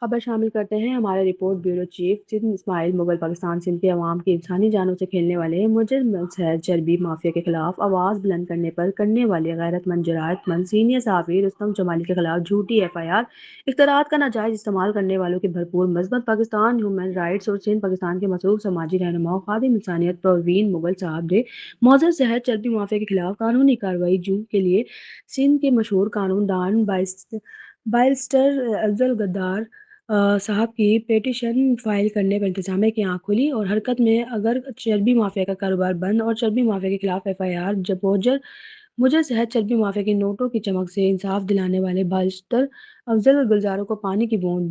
खबर शामिल करते हैं हमारे report bureau chief Sindh Ismail Mughal Pakistan Sindh के अवाम की इंसानी जानों से खेलने वाले मुजरिम चर्बी माफिया के खिलाफ आवाज़ बुलंद करने पर करने वाले गैरतमंद जरायतमंद सीनियर सहाफ़ी रुस्तम जमाली के खिलाफ झूठी FIR, इख्तियारात का नाजायज़ इस्तेमाल करने वालों की भरपूर मजबत पाकिस्तान ह्यूमन राइट्स और सिंध पाकिस्तान के मसरूफ समाजी रहनुमा खादिम इंसानियत परवीन मुगल साहब ने मौजूद शहर चर्बी माफिया के खिलाफ कानूनी कार्रवाई जू के लिए सिंध के मशहूर कानूनदान बैरिस्टर अफजल गद्दार साहब की पिटीशन फाइल करने पर इंतजामिया की आंख खुली और हरकत में अगर चर्बी माफिया का कारोबार बंद और चर्बी माफिया के खिलाफ FIR जब मुझे सेहत चर्बी माफिया के नोटों की चमक से इंसाफ दिलाने वाले बैरिस्टर अफजल गुलजारों को पानी की बूंद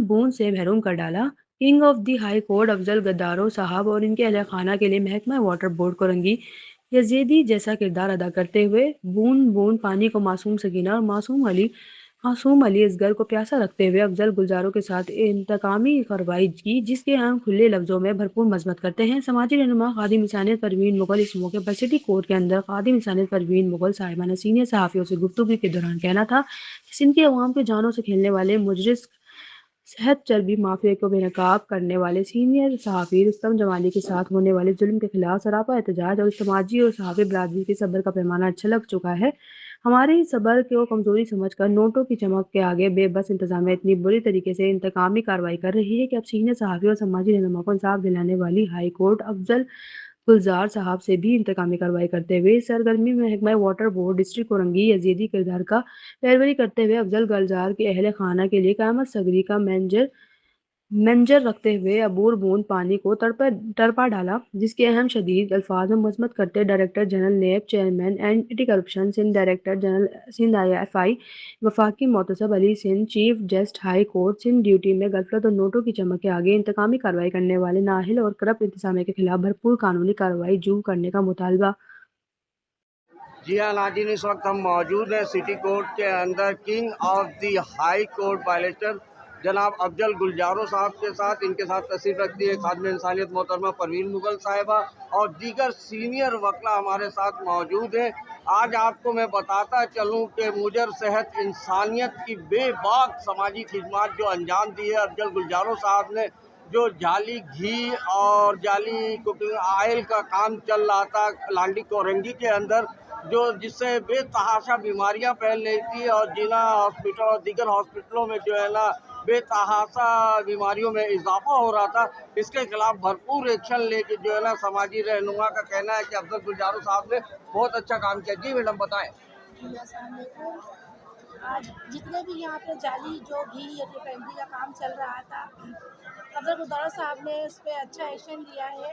बूंद से महरूम कर डाला। King of the high court Afzal गद्दारों साहब और इनके अहल खाना के लिए महकमा वाटर बोर्ड को रंगी यजीदी जैसा किरदार अदा करते हुए बूंद बूंद पानी को मासूम सकीना और मासूम अली असगर को प्यासा रखते हुए अफजल गुलजारों के साथ इंतकामी कार्रवाई की, जिसके हम खुले लफ्जों में भरपूर मजम्मत करते हैं। समाजी रहनुमा खादिम इंसानियत परवीन मुगल इस मौके पर सिटी कोर्ट के अंदर खादिम इंसानियत परवीन मुगल साहिबा ने सीनियर सहाफ़ियों से गुफ्तगू के दौरान कहना था कि सिंध के अवाम के जानों से खेलने वाले मुजरिम सेहत चर्बी माफिया को बेनकाब करने वाले सीनियर सहाफ़ी रुस्तम जमाली के साथ होने वाले जुल्म के खिलाफ सरापा एहतजाज और समाजी और सहाफ़ी बिरादरी के सब्र का पैमाना छलक चुका है। हमारे इस सब्र को कमजोरी समझकर नोटों की चमक के आगे बेबस इंतजामिया इतनी बुरी तरीके से इंतकामी कार्रवाई कर रही है कि अब सीनियर सहाफ़ी और समाजी रहनुमा को इंसाफ दिलाने वाली हाई कोर्ट अफजल गुलजार साहब से भी इंतकामी कार्रवाई करते हुए इस सरगर्मी में महकमा water board district Korangi Yazidi किरदार का पैरवी करते हुए अफजल गुलजार के अहल खाना के लिए क़यामत सगरी का मंजर रखते हुए अबूर बूंद पानी को तड़पा डाला, जिसके अहम शदीद अल्फाज में मजम्मत करते director general NAB chairman anti corruption Sindh director general Sindh IFI वफाकी मोतसब Ali Sindh chief just high court Sindh duty में गफलत और नोटों की चमक के आगे इंतकामी कार्रवाई करने वाले नाहिल और करप्ट इंतजामिया के खिलाफ भरपूर कानूनी कार्रवाई जू करने का मुतालबा। जी हाँ नाज़रीन, इस वक्त हम मौजूद हैं सिटी कोर्ट के अंदर king of the high court barrister जनाब अफजल गुलजारों साहब के साथ। इनके साथ तशरीफ रखती है खादिम इंसानियत मोहतरमा परवीन मुगल साहिबा और दीगर सीनियर वकला हमारे साथ मौजूद हैं। आज आपको मैं बताता चलूँ कि मुजर सेहत इंसानियत की बेबाक समाजी खिदमत जो अंजाम दी है अफजल गुलजारों साहब ने, जो जाली घी और जाली कुकिंग ऑयल का काम चल रहा था लांडी कोरंगी के अंदर, जो जिससे बेतहाशा बीमारियां फैल रही थी और जिला हॉस्पिटल और दीगर हॉस्पिटलों में जो है ना बेतहाशा बीमारियों में इजाफा हो रहा था। इसके खिलाफ भरपूर एक्शन लेके जो है ना समाजी रहनुमा का कहना है कि अफजल गुलजारों साहब ने बहुत अच्छा काम किया। जी मैडम बताएं। आज जितने भी यहाँ पे जाली जो घी या रिफाइनरी का काम चल रहा था, अफजल गुलजार साहब ने उस पर अच्छा एक्शन लिया है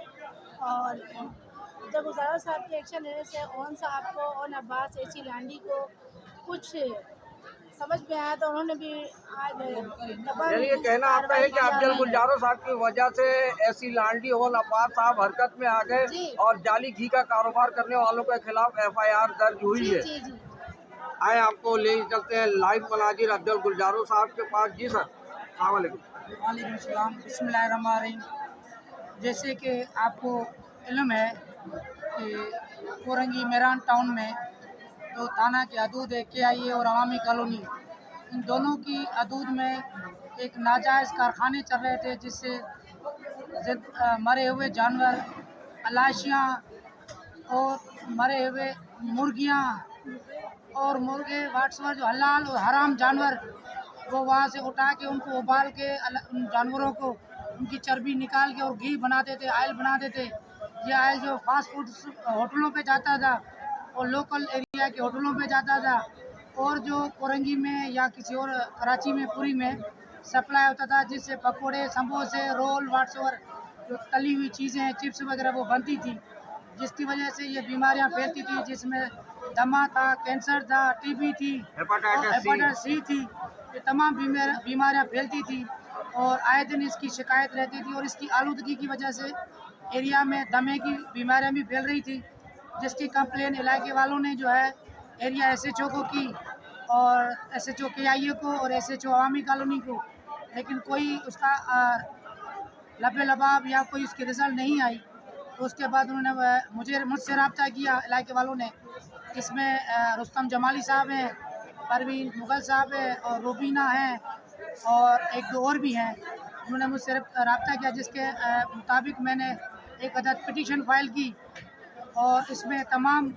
और अफजल गुलजार साहब के एक्शन लेने से ओन साहब को और अब्बास एसी लांडी को कुछ समझ में आया तो उन्होंने भी आज ये कहना आपका है कि अफजल गुलजारों साहब की वजह से एसी लांडी और अब्बास साहब हरकत में आ गए और जाली घी का कारोबार करने वालों के खिलाफ FIR दर्ज हुई है। जी जी आए आपको ले चलते हैं लाइव मनाजिर अफजल गुलजारों साहब के पास। जी सर, अस्सलाम वालेकुम सलाम, बिस्मिल्लाहिर्रहमानिर्रहीम। जैसे कि आपको इल्म है कि कोरंगी मेरान टाउन में जो थाना की हदूद है KIA और अवामी कॉलोनी, इन दोनों की हदूद में एक नाजायज़ कारखाने चल रहे थे जिससे मरे हुए जानवर, अलाशियाँ और मरे हुए मुर्गियाँ और मुर्गे वाट्सवर जो हलाल और हराम जानवर, वो वहाँ से उठा के उनको उबाल के उन जानवरों को उनकी चर्बी निकाल के और घी बनाते थे, आयल बनाते थे। ये आयल जो फास्ट फूड होटलों पे जाता था और लोकल एरिया के होटलों पे जाता था और जो कोरंगी में या किसी और कराची में पूरी में सप्लाई होता था, जिससे पकोड़े, समोसे, रोल, वाट्सवर जो तली हुई चीज़ें, चिप्स वगैरह वो बनती थी, जिसकी वजह से ये बीमारियाँ फैलती थी, जिसमें दमा था, कैंसर था, TB थी, हेपेटाइटिस C थी। ये तमाम बीमारियाँ फैलती थी और आए दिन इसकी शिकायत रहती थी और इसकी आलूदगी की वजह से एरिया में दमे की बीमारियाँ भी फैल रही थी, जिसकी कंप्लेन इलाके वालों ने जो है एरिया SHO को की और SHO KIA को और SHO अवामी कॉलोनी को, लेकिन कोई उसका लबे लबाब या कोई उसकी रिज़ल्ट नहीं आई। तो उसके बाद उन्होंने मुझसे रब्ता किया इलाके वालों ने। इसमें रुस्तम जमाली साहब हैं, परवीन मुगल साहब हैं और रूबीना हैं اور ایک دو اور بھی ہیں، انہوں نے مجھ سے رابطہ کیا، جس کے مطابق میں نے ایک عدد پٹیشن فائل کی اور اس میں تمام